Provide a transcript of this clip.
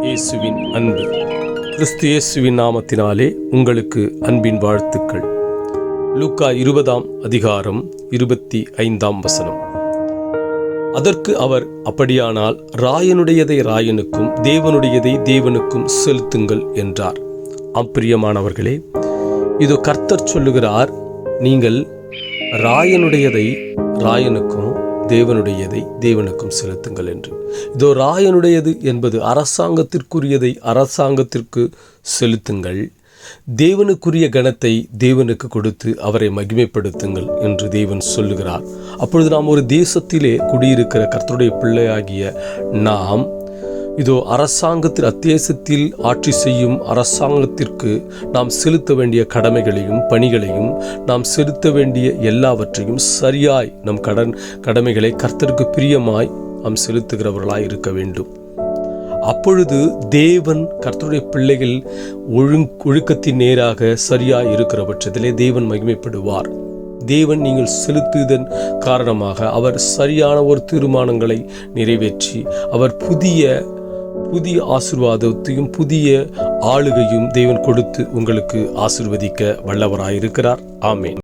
இயேசுவின் அன்பு. கிறிஸ்து இயேசுவின் நாமத்தினாலே உங்களுக்கு அன்பின் வாழ்த்துக்கள். லூக்கா 20:25. அதற்கு அவர், அப்படியானால் ராயனுடையதை ராயனுக்கும் தேவனுடையதை தேவனுக்கும் செலுத்துங்கள் என்றார். பிரியமானவர்களே, இதோ கர்த்தர் சொல்லுகிறார், நீங்கள் ராயனுடையதை ராயனுக்கும் தேவனுடையதை தேவனுக்கும் செலுத்துங்கள் என்று. இதோ ராயனுடையது என்பது அரசாங்கத்திற்குரியதை அரசாங்கத்திற்கு செலுத்துங்கள், தேவனுக்குரிய கணத்தை தேவனுக்கு கொடுத்து அவரை மகிமைப்படுத்துங்கள் என்று தேவன் சொல்லுகிறார். அப்பொழுது நாம் ஒரு தேசத்திலே குடியிருக்கிற கர்த்தருடைய பிள்ளையாகிய நாம் இதோ அரசாங்கத்தில் அத்தேசத்தில் ஆட்சி செய்யும் அரசாங்கத்திற்கு நாம் செலுத்த வேண்டிய கடமைகளையும் பணிகளையும் நாம் செலுத்த வேண்டிய எல்லாவற்றையும் சரியாய் நம் கடமைகளை கர்த்தருக்கு பிரியமாய் நாம் செலுத்துகிறவர்களாய் இருக்க வேண்டும். அப்பொழுது தேவன் கர்த்தருடைய பிள்ளைகள் ஒழுக்கத்தின் நேராக சரியாய் இருக்கிற பட்சத்திலே தேவன் மகிமைப்படுவார். தேவன் நீங்கள் செலுத்துவதன் காரணமாக அவர் சரியான ஒரு தீர்மானங்களை நிறைவேற்றி அவர் புதிய ஆசீர்வாதத்தையும் புதிய ஆளுகையும் தேவன் கொடுத்து உங்களுக்கு ஆசீர்வதிக்க வல்லவராயிருக்கிறார். ஆமென்.